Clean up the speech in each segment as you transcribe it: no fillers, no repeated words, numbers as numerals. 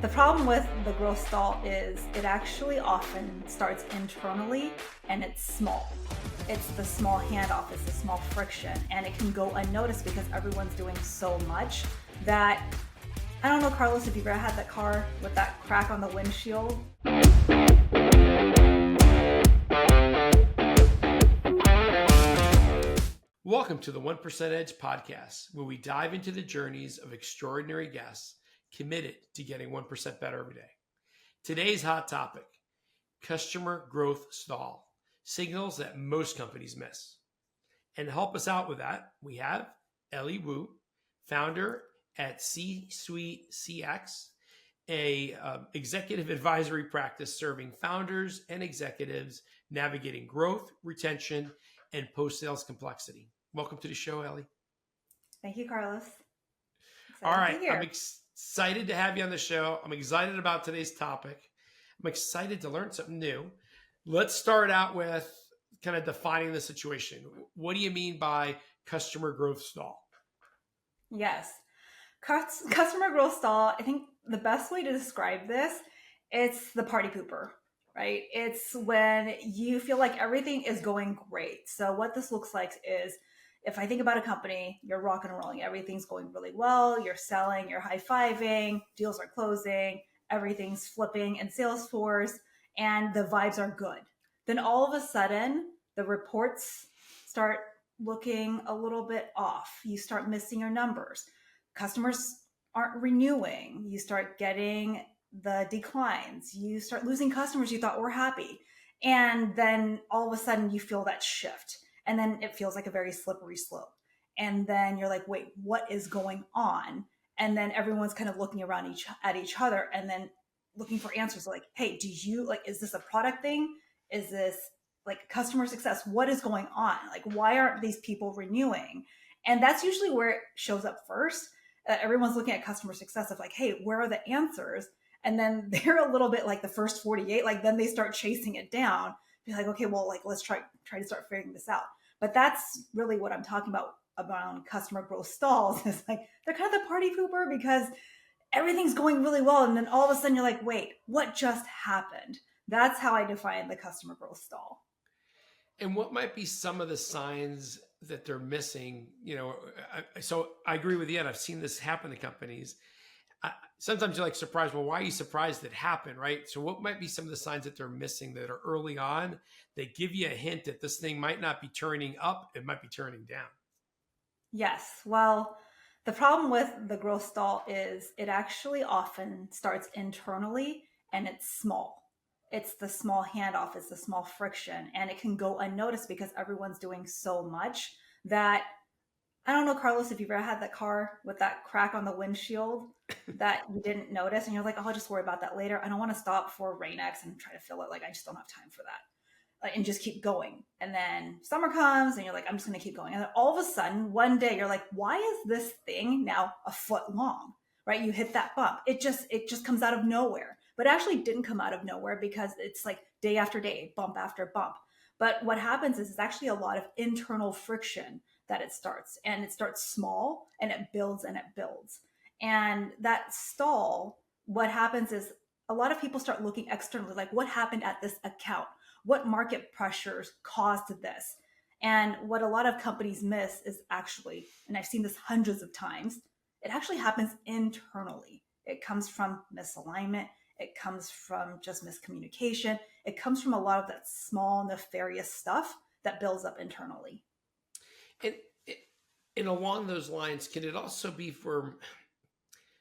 The problem with the growth stall is it actually often starts internally and it's small. It's the small handoff, it's the small friction, and it can go unnoticed because everyone's doing so much that I don't know, Carlos, if you've ever had that car with that crack on the windshield. Welcome to the 1% Edge podcast, where we dive into the journeys of extraordinary guests committed to getting 1% better every day. Today's hot topic, customer growth stall, signals that most companies miss. And to help us out with that, we have Ellie Wu, founder at C-Suite CX, a executive advisory practice serving founders and executives navigating growth, retention, and post-sales complexity. Welcome to the show, Ellie. Thank you, Carlos. All right. I'm excited to have you on the show. I'm excited about today's topic. I'm excited to learn something new. Let's start out with kind of defining the situation. What do you mean by customer growth stall? Yes. Customer growth stall, I think the best way to describe this, it's the party pooper, right? It's when you feel like everything is going great. So what this looks like is, if I think about a company, you're rock and rolling, everything's going really well, you're selling, you're high-fiving, deals are closing, everything's flipping in Salesforce, and the vibes are good. Then all of a sudden, the reports start looking a little bit off. You start missing your numbers. Customers aren't renewing. You start getting the declines. You start losing customers you thought were happy. And then all of a sudden you feel that shift. And then it feels like a very slippery slope. And then you're like, wait, what is going on? And then everyone's kind of looking around at each other and then looking for answers like, hey, is this a product thing? Is this like customer success? What is going on? Like, why aren't these people renewing? And that's usually where it shows up first. Everyone's looking at customer success of like, hey, where are the answers? And then they're a little bit like the first 48, like then they start chasing it down. Be like, okay, well, like let's try to start figuring this out. But that's really what I'm talking about customer growth stalls. Is like they're kind of the party pooper because everything's going really well, and then all of a sudden you're like, wait, what just happened? That's how I define the customer growth stall. And what might be some of the signs that they're missing? So I agree with you, and I've seen this happen to companies. Sometimes you're like surprised. Well, why are you surprised it happened, right? So what might be some of the signs that they're missing that are early on? They give you a hint that this thing might not be turning up. It might be turning down. Yes. Well, the problem with the growth stall is it actually often starts internally and it's small. It's the small handoff, it's the small friction, and it can go unnoticed because everyone's doing so much that I don't know, Carlos, if you've ever had that car with that crack on the windshield that you didn't notice and you're like, oh, I'll just worry about that later. I don't want to stop for Rain-X and try to fill it. Like, I just don't have time for that. And just keep going. And then summer comes and you're like, I'm just going to keep going. And then all of a sudden, one day you're like, why is this thing now a foot long, right? You hit that bump. It just comes out of nowhere. But it actually didn't come out of nowhere because it's like day after day, bump after bump. But what happens is it's actually a lot of internal friction that it starts. And it starts small and it builds and it builds. And that stall, what happens is a lot of people start looking externally, like what happened at this account? What market pressures caused this? And what a lot of companies miss is actually, and I've seen this hundreds of times, it actually happens internally. It comes from misalignment. It comes from just miscommunication. It comes from a lot of that small nefarious stuff that builds up internally. And along those lines, can it also be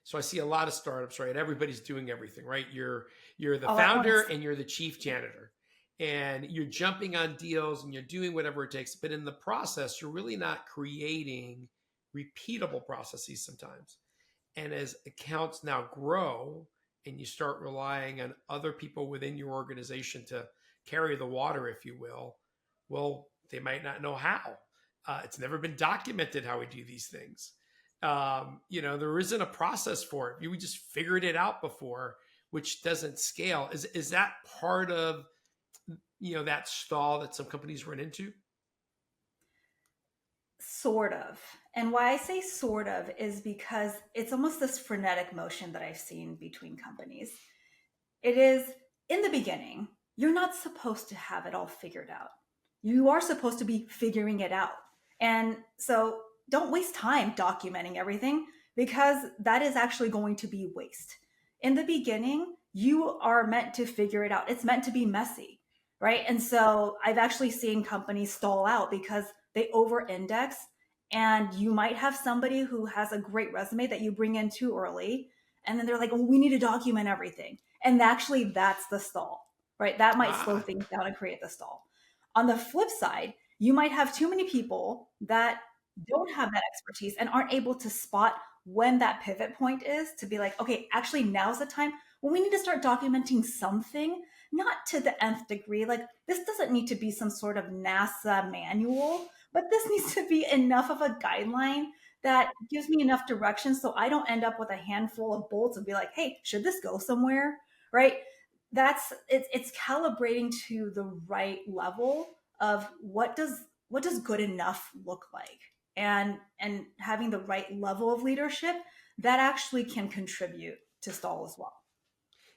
so I see a lot of startups, right? Everybody's doing everything, right? You're the founder and you're the chief janitor, and you're jumping on deals and you're doing whatever it takes. But in the process, you're really not creating repeatable processes sometimes. And as accounts now grow and you start relying on other people within your organization to carry the water, if you will, well, they might not know how. It's never been documented how we do these things. There isn't a process for it. We just figured it out before, which doesn't scale. Is that part of, that stall that some companies run into? Sort of. And why I say sort of is because it's almost this frenetic motion that I've seen between companies. It is in the beginning, you're not supposed to have it all figured out. You are supposed to be figuring it out. And so don't waste time documenting everything because that is actually going to be waste. In the beginning, you are meant to figure it out. It's meant to be messy, right? And so I've actually seen companies stall out because they over index, and you might have somebody who has a great resume that you bring in too early, and then they're like, well, we need to document everything. And actually, that's the stall, right? That might slow Ah, things down and create the stall. On the flip side, you might have too many people that don't have that expertise and aren't able to spot when that pivot point is to be like, okay, actually, now's the time when we need to start documenting something, not to the nth degree. Like, this doesn't need to be some sort of NASA manual, but this needs to be enough of a guideline that gives me enough direction so I don't end up with a handful of bolts and be like, hey, should this go somewhere? Right? It's calibrating to the right level of what does good enough look like, and having the right level of leadership that actually can contribute to stall as well.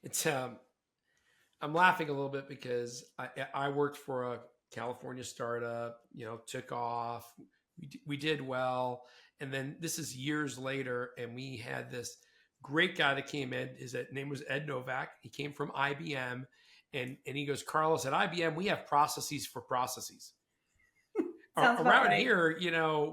it's I'm laughing a little bit because I worked for a California startup, took off. We did well. And then this is years later, and we had this great guy that came in. His name was Ed Novak. He came from IBM. And he goes, Carlos, at IBM, we have processes for processes. Sounds about Around right. here,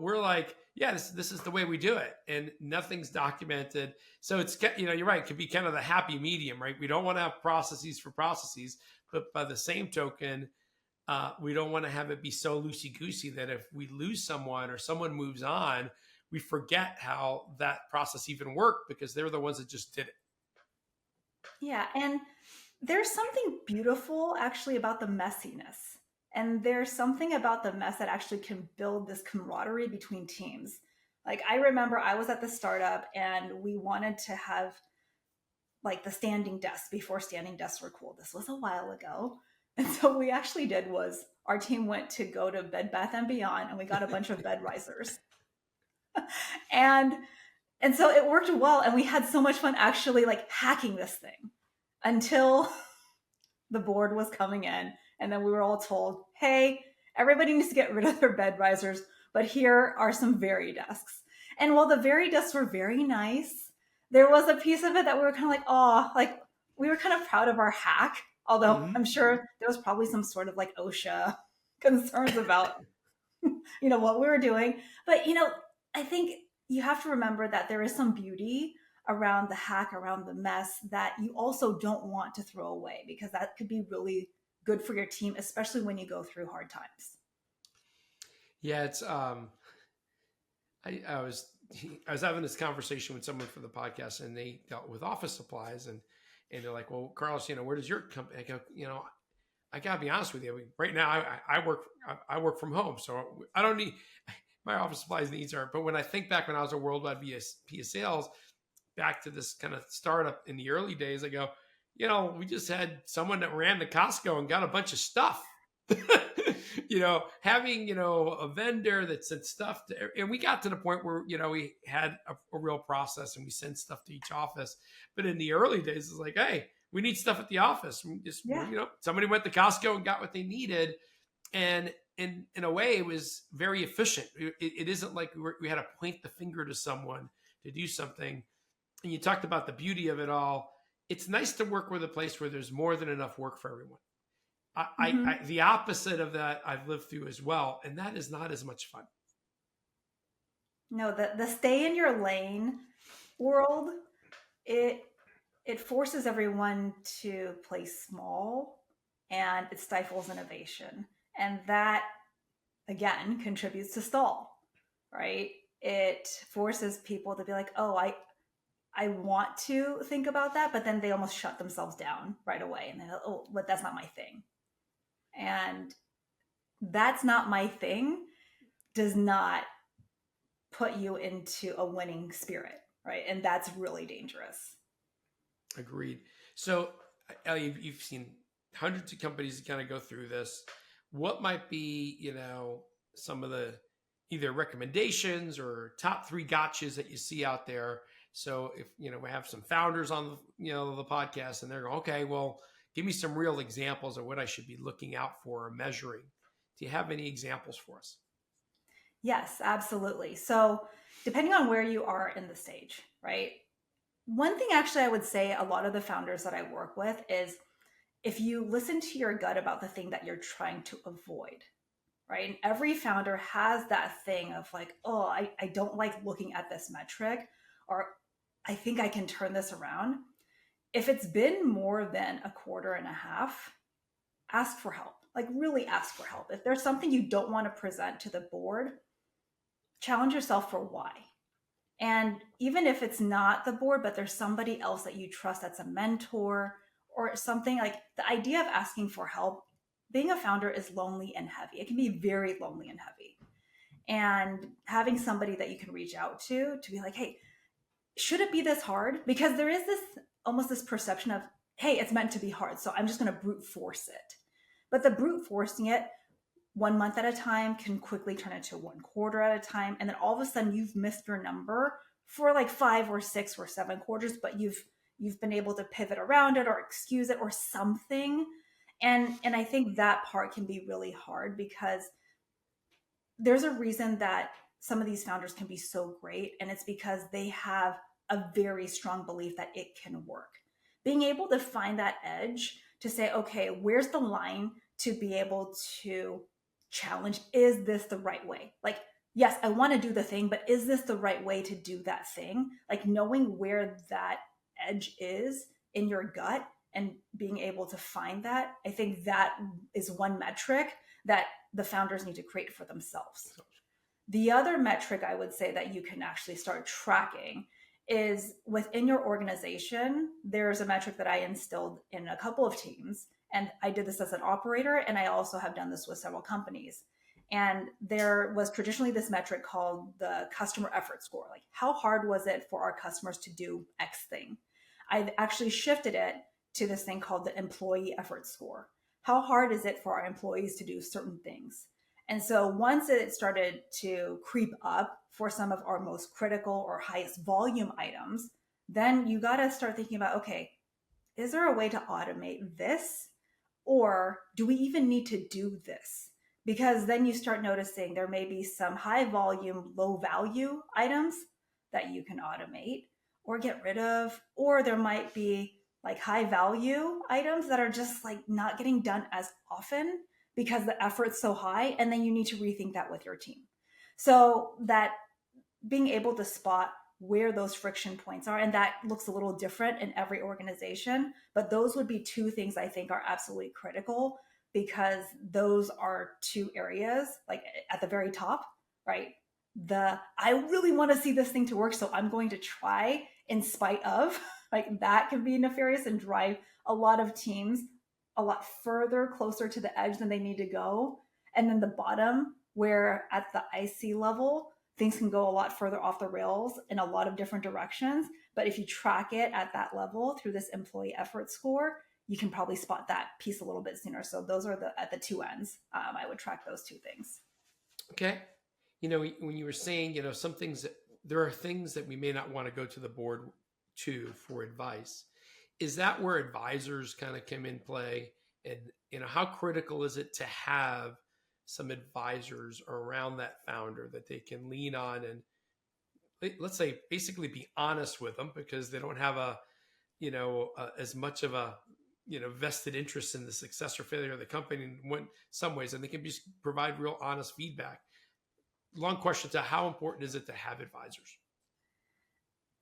we're like, yeah, this is the way we do it, and nothing's documented. So it's, you're right. It could be kind of the happy medium, right? We don't want to have processes for processes, but by the same token, we don't want to have it be so loosey goosey that if we lose someone or someone moves on, we forget how that process even worked because they're the ones that just did it. Yeah, and there's something beautiful actually about the messiness. And there's something about the mess that actually can build this camaraderie between teams. Like, I remember I was at the startup and we wanted to have like the standing desks before standing desks were cool. This was a while ago. And so what we actually did was our team went to go to Bed Bath and Beyond, and we got a bunch of bed risers. And and so it worked well, and we had so much fun actually like hacking this thing until the board was coming in, and then we were all told, hey, everybody needs to get rid of their bed risers, but here are some Very desks. And while the Very desks were very nice, there was a piece of it that we were kind of like, oh, like we were kind of proud of our hack, although Mm-hmm. I'm sure there was probably some sort of like OSHA concerns about what we were doing. But I think you have to remember that there is some beauty around the hack, around the mess, that you also don't want to throw away, because that could be really good for your team, especially when you go through hard times. Yeah, it's I was I was having this conversation with someone for the podcast, and they dealt with office supplies, and they're like, well, Carlos, where does your company? I go, I gotta be honest with you. Right now, I work from home, so I don't need my office supplies needs are. But when I think back when I was a worldwide VP of sales, back to this kind of startup in the early days, I go, we just had someone that ran to Costco and got a bunch of stuff. Having a vendor that sent stuff to, and we got to the point where we had a real process and we sent stuff to each office. But in the early days, it's like, hey, we need stuff at the office. We just, Yeah. somebody went to Costco and got what they needed, and in a way, it was very efficient. It isn't like we had to point the finger to someone to do something. And you talked about the beauty of it all. It's nice to work with a place where there's more than enough work for everyone. Mm-hmm. The opposite of that I've lived through as well, and that is not as much fun. No, the stay in your lane world, it it forces everyone to play small, and it stifles innovation. And that again contributes to stall, right? It forces people to be like, oh, I want to think about that, but then they almost shut themselves down right away, and they're like, oh, but that's not my thing. And that's not my thing does not put you into a winning spirit, right? And that's really dangerous. Agreed. So, Ellie, you've seen hundreds of companies that kind of go through this. What might be, some of the either recommendations or top 3 gotchas that you see out there. So if, we have some founders on, the podcast, and they're going, okay, well, give me some real examples of what I should be looking out for or measuring. Do you have any examples for us? Yes, absolutely. So depending on where you are in the stage, right? One thing actually I would say a lot of the founders that I work with is if you listen to your gut about the thing that you're trying to avoid, right? And every founder has that thing of like, oh, I don't like looking at this metric, or I think I can turn this around. If it's been more than a quarter and a half, ask for help. Like really ask for help. If there's something you don't want to present to the board, challenge yourself for why. And even if it's not the board, but there's somebody else that you trust that's a mentor or something, like the idea of asking for help, being a founder is lonely and heavy. It can be very lonely and heavy. And having somebody that you can reach out to be like, hey, should it be this hard? Because there is this almost this perception of, hey, it's meant to be hard, so I'm just going to brute force it. But the brute forcing it 1 month at a time can quickly turn into 1 quarter at a time. And then all of a sudden you've missed your number for like 5 or 6 or 7 quarters, but you've been able to pivot around it or excuse it or something. And I think that part can be really hard because there's a reason that some of these founders can be so great. And it's because they have a very strong belief that it can work. Being able to find that edge to say, okay, where's the line to be able to challenge, is this the right way? Like, yes, I want to do the thing, but is this the right way to do that thing? Like knowing where that edge is in your gut and being able to find that, I think that is one metric that the founders need to create for themselves. The other metric I would say that you can actually start tracking is within your organization. There's a metric that I instilled in a couple of teams. And I did this as an operator, and I also have done this with several companies. And there was traditionally this metric called the customer effort score. Like, how hard was it for our customers to do X thing? I've actually shifted it to this thing called the employee effort score. How hard is it for our employees to do certain things? And so once it started to creep up for some of our most critical or highest volume items, then you got to start thinking about, okay, is there a way to automate this? Or do we even need to do this? Because then you start noticing there may be some high volume, low value items that you can automate or get rid of, or there might be like high value items that are just like not getting done as often because the effort's so high, and then you need to rethink that with your team. So that being able to spot where those friction points are, and that looks a little different in every organization, but those would be 2 things I think are absolutely critical, because those are 2 areas, like at the very top, right? I really want to see this thing to work, so I'm going to try in spite of, like that can be nefarious and drive a lot of teams a lot further closer to the edge than they need to go. And then the bottom, where at the IC level, things can go a lot further off the rails in a lot of different directions. But if you track it at that level through this employee effort score, you can probably spot that piece a little bit sooner. So those are at the 2 ends. I would track those 2 things. Okay. When you were saying, some things there are things that we may not want to go to the board to for advice. Is that where advisors kind of come in play? And, how critical is it to have some advisors around that founder that they can lean on and, let's say, basically be honest with them, because they don't have as much of a, vested interest in the success or failure of the company in some ways, and they can just provide real honest feedback. Long question to how important is it to have advisors?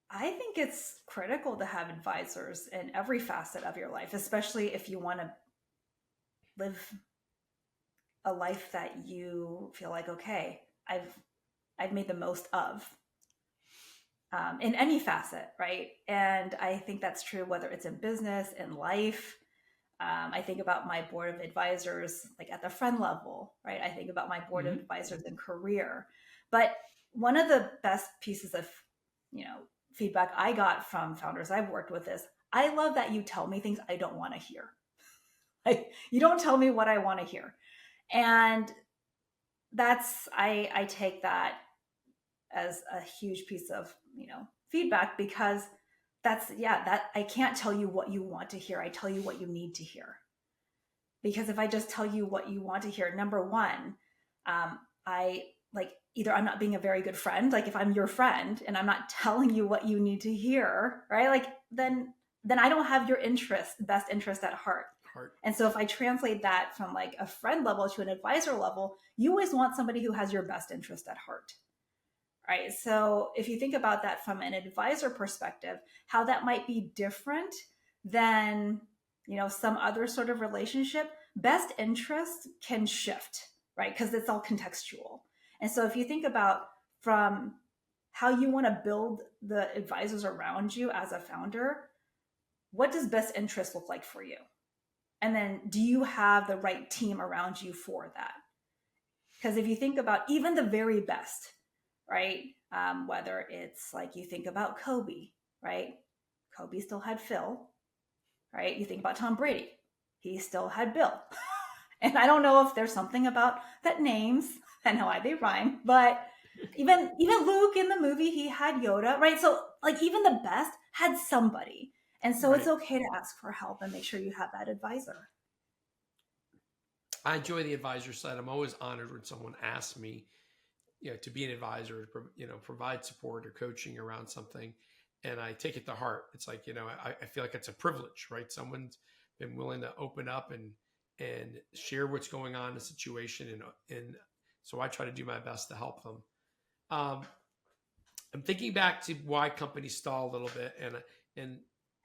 I think it's critical to have advisors in every facet of your life, especially if you want to live a life that you feel like, okay, I've made the most of, in any facet, right? And I think that's true whether it's in business, in life. I think about my board of advisors, like at the friend level, right? I think about my board of advisors in career. But one of the best pieces of, feedback I got from founders I've worked with is, I love that you tell me things I don't want to hear. Like, you don't tell me what I want to hear. And I take that as a huge piece of, feedback, because that I can't tell you what you want to hear. I tell you what you need to hear. Because if I just tell you what you want to hear, number one, I like either I'm not being a very good friend. Like if I'm your friend and I'm not telling you what you need to hear, right? Like then I don't have your best interest at heart. Heart. And so if I translate that from like a friend level to an advisor level, you always want somebody who has your best interest at heart. Right. So if you think about that from an advisor perspective, how that might be different than, some other sort of relationship, best interest can shift, right? Because it's all contextual. And so if you think about from how you want to build the advisors around you as a founder, what does best interest look like for you? And then do you have the right team around you for that? Because if you think about even the very best, right? Whether it's like you think about Kobe, right? Kobe still had Phil, right? You think about Tom Brady, he still had Bill. And I don't know if there's something about that names and how they rhyme, but even Luke in the movie, he had Yoda, right? So like even the best had somebody. And so it's Right. okay to ask for help and make sure you have that advisor. I enjoy the advisor side. I'm always honored when someone asks me, to be an advisor, provide support or coaching around something. And I take it to heart. It's like, I feel like it's a privilege, right? Someone's been willing to open up and share what's going on in a situation. And so I try to do my best to help them. I'm thinking back to why companies stall a little bit. And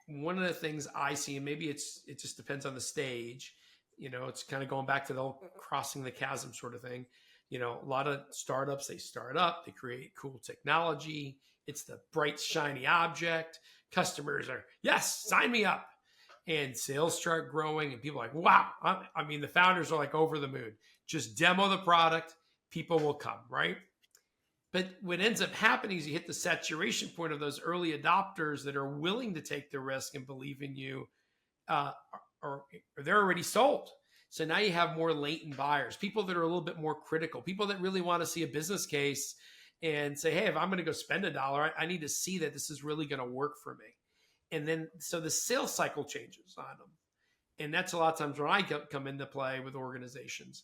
one of the things I see, and maybe it just depends on the stage, it's kind of going back to the whole crossing the chasm sort of thing. A lot of startups, they start up, they create cool technology. It's the bright, shiny object. Customers are, yes, sign me up. And sales start growing and people are like, wow. I mean, the founders are like over the moon. Just demo the product, people will come, right? But what ends up happening is you hit the saturation point of those early adopters that are willing to take the risk and believe in you, or they're already sold. So now you have more latent buyers, people that are a little bit more critical, people that really want to see a business case and say, hey, if I'm going to go spend $1, I need to see that this is really going to work for me. And then, so the sales cycle changes on them. And that's a lot of times when I come into play with organizations.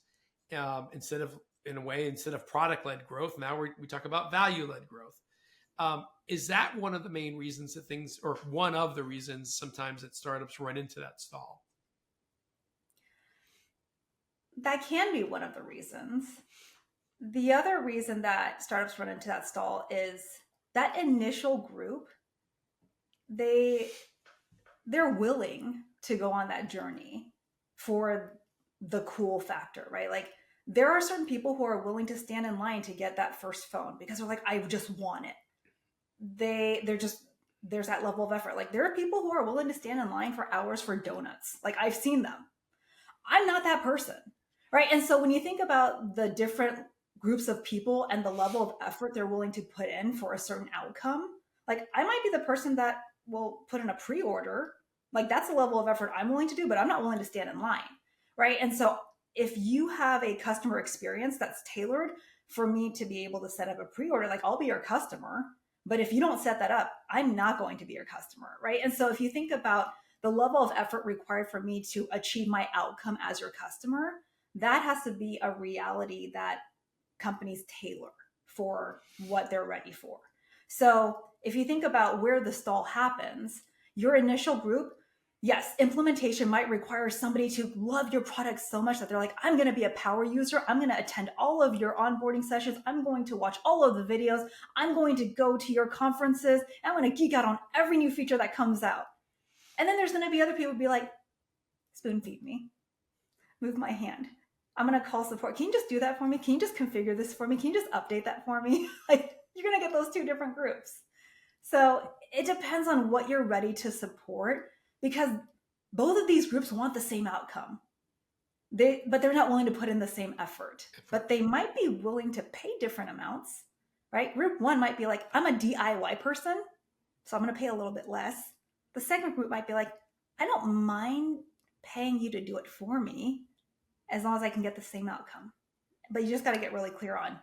Instead of product-led growth, now we talk about value-led growth. Is that one of the main reasons that things, or one of the reasons sometimes that startups run into that stall? That can be one of the reasons. The other reason that startups run into that stall is that initial group, they're willing to go on that journey for the cool factor, right? Like there are certain people who are willing to stand in line to get that first phone because they're like, I just want it. There's that level of effort. Like there are people who are willing to stand in line for hours for donuts. Like I've seen them. I'm not that person, right? And so when you think about the different groups of people and the level of effort they're willing to put in for a certain outcome, like I might be the person that will put in a pre-order. Like that's a level of effort I'm willing to do, but I'm not willing to stand in line, right? And so if you have a customer experience that's tailored for me to be able to set up a pre-order, like I'll be your customer, but if you don't set that up, I'm not going to be your customer, right? And so if you think about the level of effort required for me to achieve my outcome as your customer, that has to be a reality that companies tailor for what they're ready for. So if you think about where the stall happens, your initial group, yes, implementation might require somebody to love your product so much that they're like, I'm going to be a power user. I'm going to attend all of your onboarding sessions. I'm going to watch all of the videos. I'm going to go to your conferences. I'm going to geek out on every new feature that comes out. And then there's going to be other people who be like, spoon feed me, move my hand. I'm going to call support. Can you just do that for me? Can you just configure this for me? Can you just update that for me? Like you're going to get those two different groups. So it depends on what you're ready to support because both of these groups want the same outcome. But they're not willing to put in the same effort. But they might be willing to pay different amounts, right? Group one might be like, I'm a DIY person, so I'm going to pay a little bit less. The second group might be like, I don't mind paying you to do it for me as long as I can get the same outcome. but you just got to get really clear on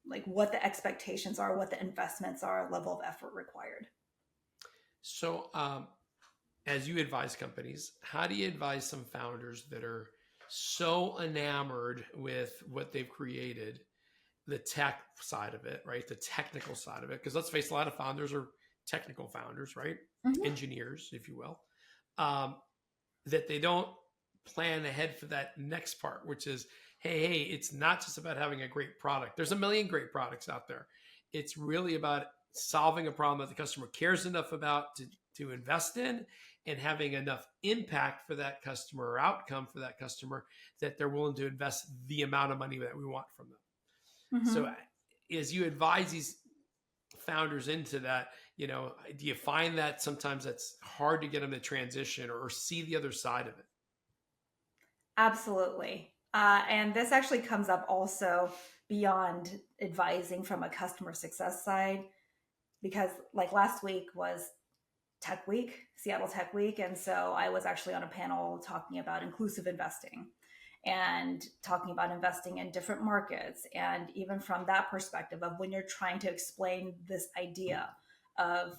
like what the expectations are, what the investments are, level of effort required. So, as you advise companies, how do you advise some founders that are so enamored with what they've created, the tech side of it, right? The technical side of it. Because let's face it, a lot of founders are technical founders, right? Mm-hmm. Engineers, if you will, that they don't plan ahead for that next part, which is, hey, it's not just about having a great product. There's a million great products out there. It's really about solving a problem that the customer cares enough about to invest in, and having enough impact for that customer or outcome for that customer that they're willing to invest the amount of money that we want from them. Mm-hmm. So as you advise these founders into that, do you find that sometimes that's hard to get them to transition or see the other side of it? Absolutely. And this actually comes up also beyond advising from a customer success side, because like last week was Tech Week, Seattle Tech Week. And so I was actually on a panel talking about inclusive investing and talking about investing in different markets. And even from that perspective of when you're trying to explain this idea of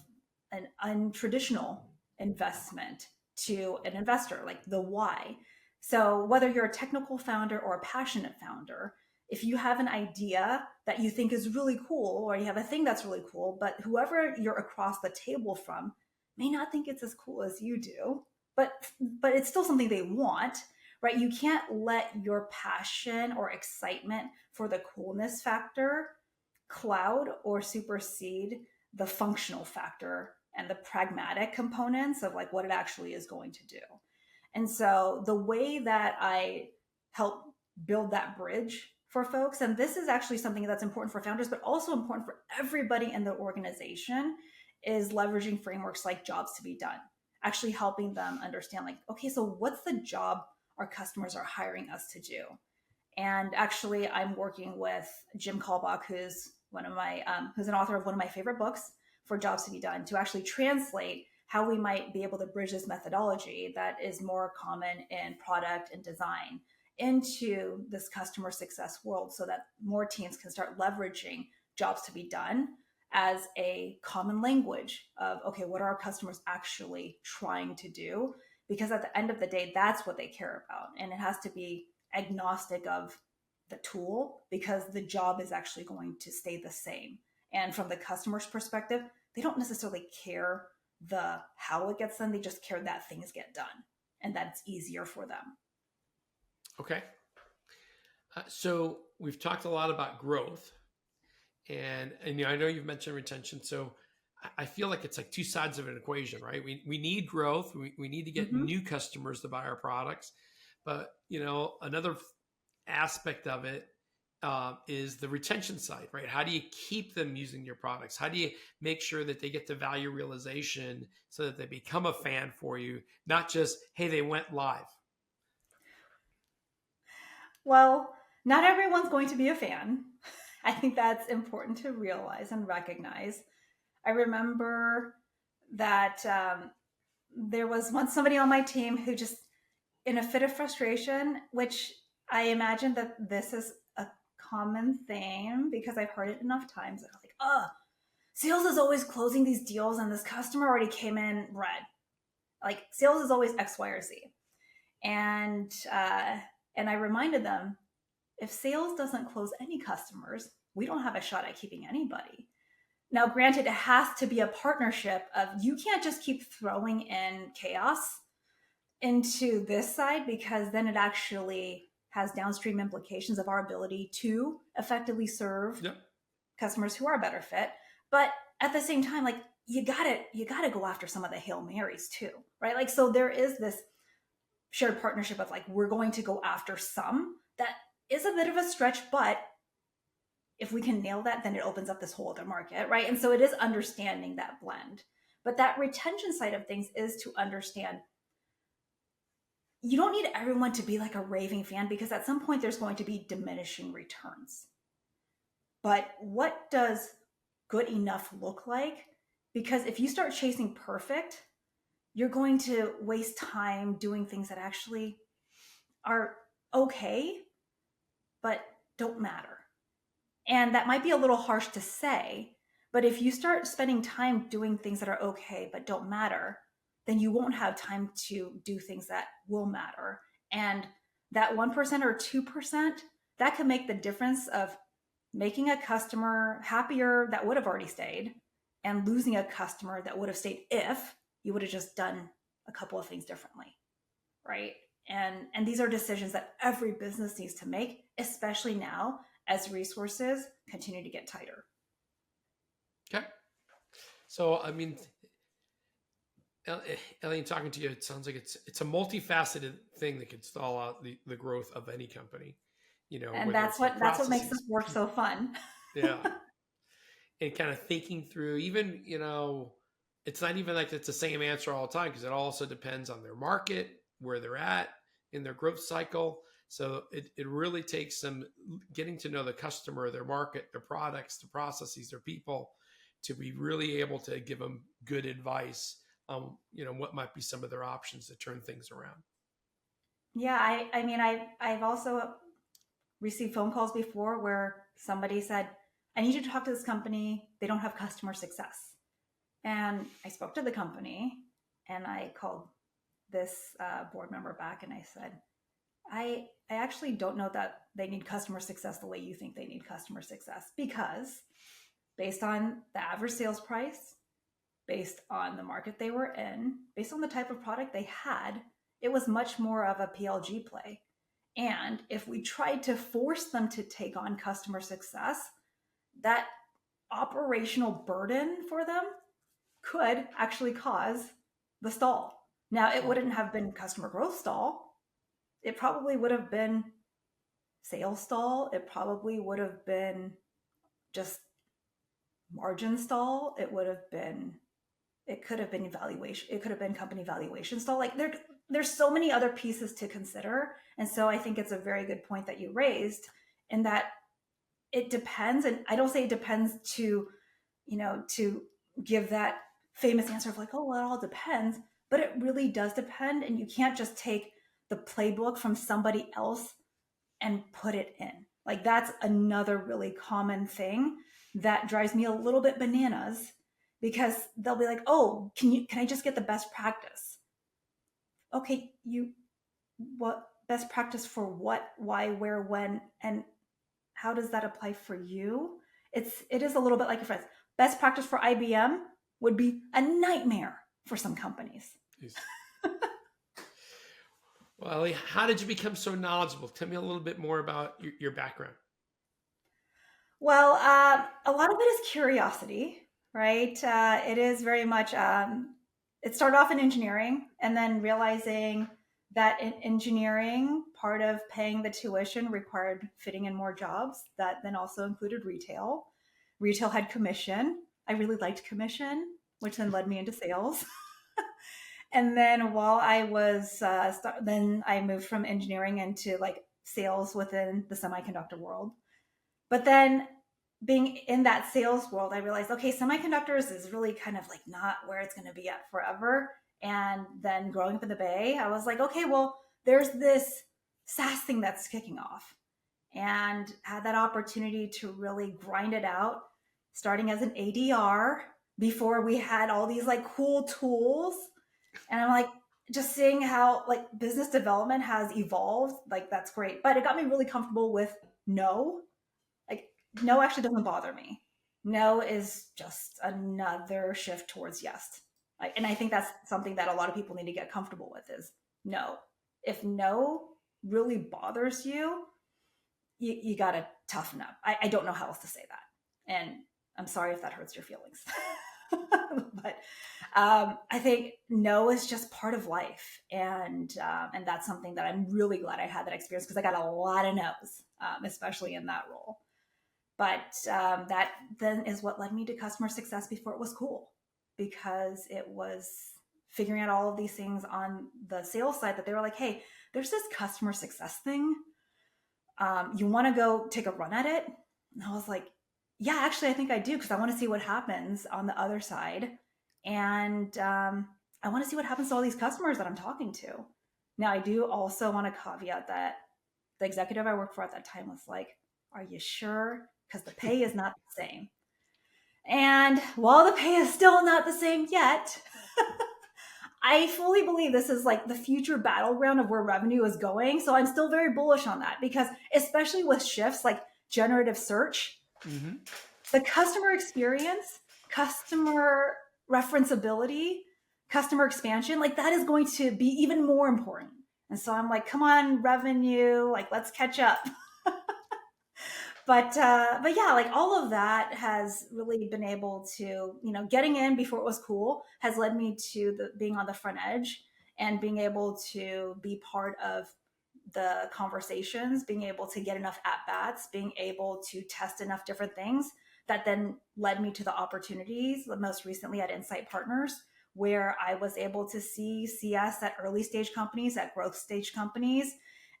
an untraditional investment to an investor, like the why. So whether you're a technical founder or a passionate founder, if you have an idea that you think is really cool, or you have a thing that's really cool, but whoever you're across the table from may not think it's as cool as you do, but it's still something they want, right? You can't let your passion or excitement for the coolness factor cloud or supersede the functional factor and the pragmatic components of like what it actually is going to do. And so the way that I help build that bridge for folks, and this is actually something that's important for founders, but also important for everybody in the organization, is leveraging frameworks like jobs to be done, actually helping them understand like, okay, so what's the job our customers are hiring us to do? And actually I'm working with Jim Kalbach, who's who's an author of one of my favorite books for jobs to be done, to actually translate how we might be able to bridge this methodology that is more common in product and design into this customer success world, so that more teams can start leveraging jobs to be done as a common language of, okay, what are our customers actually trying to do? Because at the end of the day, that's what they care about. And it has to be agnostic of the tool, because the job is actually going to stay the same. And from the customer's perspective, they don't necessarily care the how it gets done. They just care that things get done and that it's easier for them. Okay. So we've talked a lot about growth, and I know you've mentioned retention. So I feel like it's like two sides of an equation, right? We need growth. We need to get new customers to buy our products. But, another aspect of it is the retention side, right? How do you keep them using your products? How do you make sure that they get the value realization so that they become a fan for you, not just, hey, they went live? Well, not everyone's going to be a fan. I think that's important to realize and recognize. I remember that there was once somebody on my team who just, in a fit of frustration, which I imagine that this is a common theme because I've heard it enough times. I was like, sales is always closing these deals and this customer already came in red. Like sales is always X, Y, or Z. And I reminded them, if sales doesn't close any customers, we don't have a shot at keeping anybody. Now, granted, it has to be a partnership of, you can't just keep throwing in chaos into this side, because then it actually has downstream implications of our ability to effectively serve customers who are a better fit. But at the same time, like you gotta go after some of the Hail Marys too, right? Like, so there is this shared partnership of like, we're going to go after some that is a bit of a stretch, but if we can nail that, then it opens up this whole other market, right? And so it is understanding that blend. But that retention side of things is to understand you don't need everyone to be like a raving fan, because at some point there's going to be diminishing returns. But what does good enough look like? Because if you start chasing perfect, you're going to waste time doing things that actually are okay, but don't matter. And that might be a little harsh to say, but if you start spending time doing things that are okay but don't matter, then you won't have time to do things that will matter. And that 1% or 2%, that can make the difference of making a customer happier that would have already stayed and losing a customer that would have stayed if you would have just done a couple of things differently, right? And these are decisions that every business needs to make, especially now as resources continue to get tighter. Okay. So, I mean, Ellie, talking to you, it sounds like it's a multifaceted thing that could stall out the growth of any company. And whether that's it's the what makes processes, this work so fun. yeah, and kind of thinking through, even it's not even like it's the same answer all the time, because it also depends on their market, where they're at in their growth cycle. So it really takes some getting to know the customer, their market, their products, the processes, their people, to be really able to give them good advice on what might be some of their options to turn things around. Yeah, I mean, I've also received phone calls before where somebody said, I need you to talk to this company. They don't have customer success. And I spoke to the company and I called this board member back and I said, I actually don't know that they need customer success the way you think they need customer success, because based on the average sales price, based on the market they were in, based on the type of product they had, it was much more of a PLG play. And if we tried to force them to take on customer success, that operational burden for them could actually cause the stall. Now, it wouldn't have been customer growth stall. It probably would have been sales stall. It probably would have been just margin stall. It could have been valuation. It could have been company valuation stall. Like there's so many other pieces to consider. And so I think it's a very good point that you raised, in that it depends. And I don't say it depends to give that famous answer of like, oh, well, it all depends, but it really does depend. And you can't just take the playbook from somebody else and put it in. Like that's another really common thing that drives me a little bit bananas, because they'll be like, oh, can I just get the best practice? Okay, what best practice for what, why, where, when, and how does that apply for you? It is a little bit like your friends. Best practice for IBM would be a nightmare for some companies. Well, Ellie, how did you become so knowledgeable? Tell me a little bit more about your background. Well, a lot of it is curiosity, right? It is very much, it started off in engineering, and then realizing that in engineering, part of paying the tuition required fitting in more jobs. That then also included retail. Retail had commission. I really liked commission, which then led me into sales. And then while I was, then I moved from engineering into like sales within the semiconductor world. But then being in that sales world, I realized, okay, semiconductors is really kind of like not where it's going to be at forever. And then growing up in the Bay, I was like, okay, well, there's this SaaS thing that's kicking off, and had that opportunity to really grind it out, starting as an ADR before we had all these like cool tools. And I'm like, just seeing how like business development has evolved, like that's great. But it got me really comfortable with no. Like no actually doesn't bother me. No is just another shift towards yes. Like, and I think that's something that a lot of people need to get comfortable with is no. If no really bothers you, you got to toughen up. I don't know how else to say that. And I'm sorry if that hurts your feelings. But I think no is just part of life. And that's something that I'm really glad I had that experience, because I got a lot of no's, especially in that role. But that then is what led me to customer success before it was cool, because it was figuring out all of these things on the sales side that they were like, hey, there's this customer success thing. You want to go take a run at it? And I was like, yeah, actually, I think I do, because I want to see what happens on the other side. And I want to see what happens to all these customers that I'm talking to. Now, I do also want to caveat that the executive I worked for at that time was like, Are you sure? Because the pay is not the same. And while the pay is still not the same yet, I fully believe this is like the future battleground of where revenue is going. So I'm still very bullish on that because, especially with shifts like generative search, the customer experience, customer referenceability, customer expansion, like that is going to be even more important. And so I'm like, come on, revenue, like let's catch up. But yeah, like all of that has really been able to, getting in before it was cool has led me to being on the front edge and being able to be part of the conversations, being able to get enough at bats, being able to test enough different things that then led me to the opportunities, most recently at Insight Partners, where I was able to see CS at early stage companies, at growth stage companies,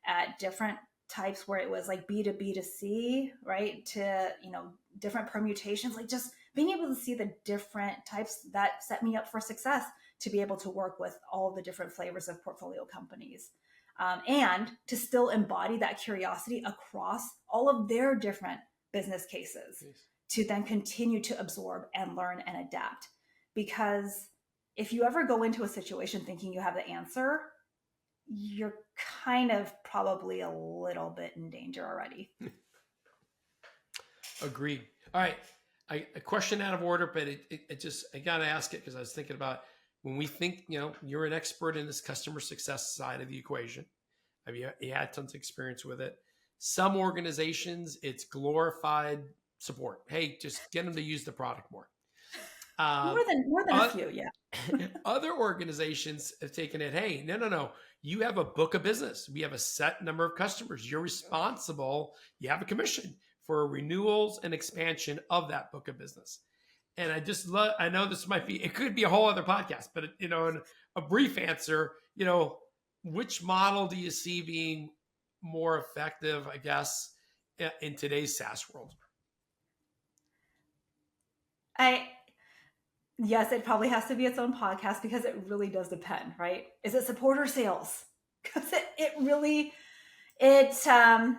at different types where it was like B to B to C, right? To, different permutations, like just being able to see the different types that set me up for success to be able to work with all the different flavors of portfolio companies. And to still embody that curiosity across all of their different business cases to then continue to absorb and learn and adapt. Because if you ever go into a situation thinking you have the answer, you're kind of probably a little bit in danger already. Agreed. All right. A question out of order, but it just, I got to ask it because I was thinking about when we think, you're an expert in this customer success side of the equation. I mean, you had tons of experience with it. Some organizations, it's glorified support. Hey, just get them to use the product more. More than a few, yeah. Other organizations have taken it. Hey, no. You have a book of business. We have a set number of customers. You're responsible. You have a commission for renewals and expansion of that book of business. And I just love, I know this might be, it could be a whole other podcast, but in a brief answer, which model do you see being more effective, I guess, in today's SaaS world? Yes, it probably has to be its own podcast because it really does depend, right? Is it support or sales? Because it really, so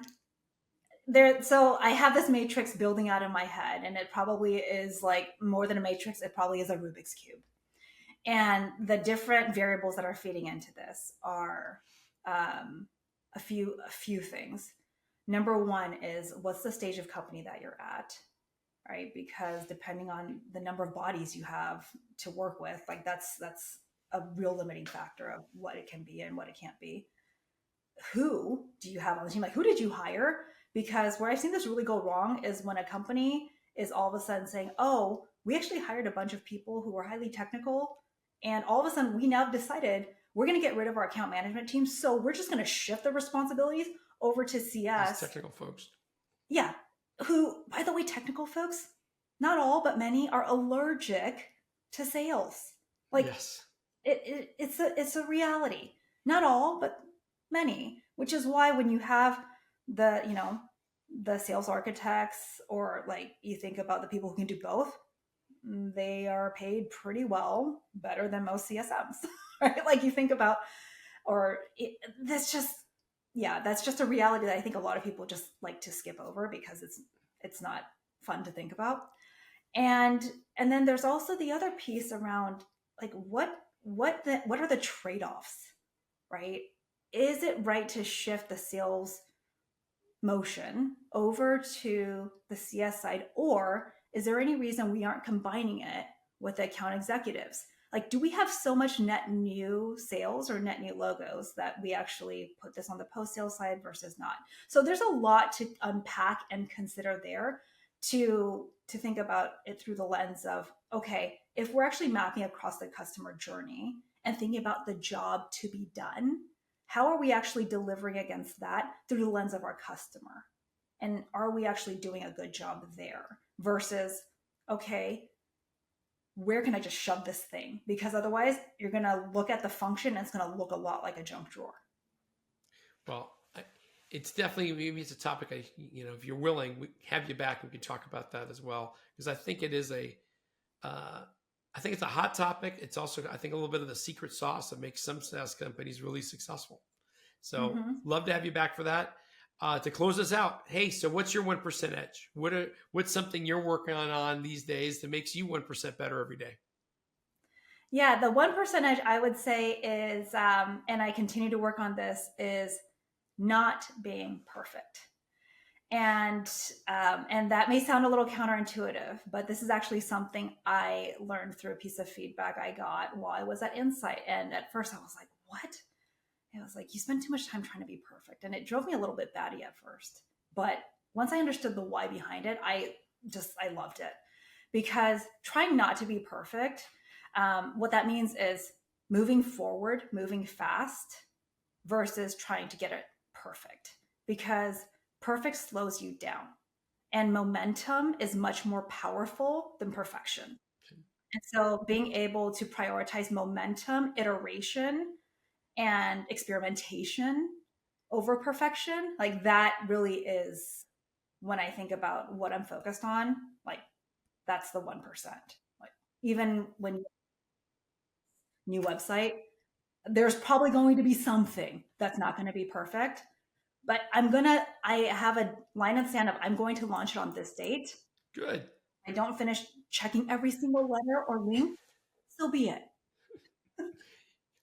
I have this matrix building out in my head, and it probably is like more than a matrix. It probably is a Rubik's Cube. And the different variables that are feeding into this are a few things. Number one is, what's the stage of company that you're at, right? Because depending on the number of bodies you have to work with, like that's a real limiting factor of what it can be and what it can't be. Who do you have on the team? Like, who did you hire? Because where I've seen this really go wrong is when a company is all of a sudden saying, oh, we actually hired a bunch of people who were highly technical, and all of a sudden we now decided we're going to get rid of our account management team, so we're just going to shift the responsibilities over to CS. These technical folks. Yeah. Who, by the way, technical folks, not all, but many are allergic to sales. Like, yes. It's a reality. Not all, but many, which is why when you have the sales architects, or like you think about the people who can do both, they are paid pretty well, better than most CSMs, right? Like you think about, that's just a reality that I think a lot of people just like to skip over because it's not fun to think about. And then there's also the other piece around like what are the trade-offs, right? Is it right to shift the sales motion over to the CS side, or is there any reason we aren't combining it with the account executives? Like, do we have so much net new sales or net new logos that we actually put this on the post-sale side versus not? So there's a lot to unpack and consider there to think about it through the lens of, okay, if we're actually mapping across the customer journey and thinking about the job to be done, how are we actually delivering against that through the lens of our customer? And are we actually doing a good job there versus, okay, where can I just shove this thing? Because otherwise you're going to look at the function and it's going to look a lot like a junk drawer. Well, it's definitely, maybe it's a topic, if you're willing, we have you back. We can talk about that as well. Because I think it is I think it's a hot topic. It's also, I think, a little bit of the secret sauce that makes some SaaS companies really successful. So love to have you back for that. To close us out, hey, so what's your 1% edge? What's something you're working on these days that makes you 1% better every day? Yeah, the 1% edge I would say is, and I continue to work on this, is not being perfect. And that may sound a little counterintuitive, but this is actually something I learned through a piece of feedback I got while I was at Insight. And at first I was like, what? It was like, you spend too much time trying to be perfect. And it drove me a little bit batty at first. But once I understood the why behind it, I loved it. Because trying not to be perfect, what that means is moving forward, moving fast versus trying to get it perfect. Because perfect slows you down. And momentum is much more powerful than perfection. And so being able to prioritize momentum, iteration, and experimentation over perfection, like that really is when I think about what I'm focused on, like that's the 1%. Like even when new website, there's probably going to be something that's not going to be perfect, but I have a line in the sand of I'm going to launch it on this date. Good. I don't finish checking every single letter or link, so be it.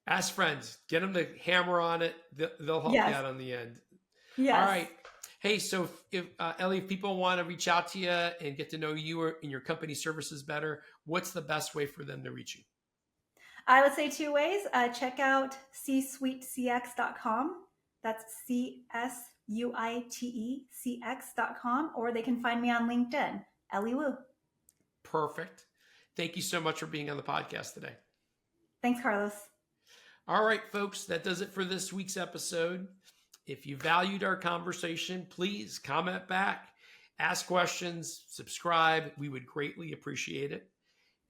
Ask friends, get them to hammer on it. They'll help you Yes. out on the end. Yes. All right. Hey, so if Ellie, if people want to reach out to you and get to know you and your company services better, what's the best way for them to reach you? I would say two ways. Check out csuitecx.com. That's CSUITECX.com, or they can find me on LinkedIn, Ellie Wu. Perfect. Thank you so much for being on the podcast today. Thanks, Carlos. All right, folks, that does it for this week's episode. If you valued our conversation, please comment back, ask questions, subscribe. We would greatly appreciate it.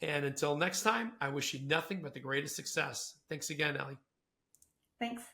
And until next time, I wish you nothing but the greatest success. Thanks again, Ellie. Thanks.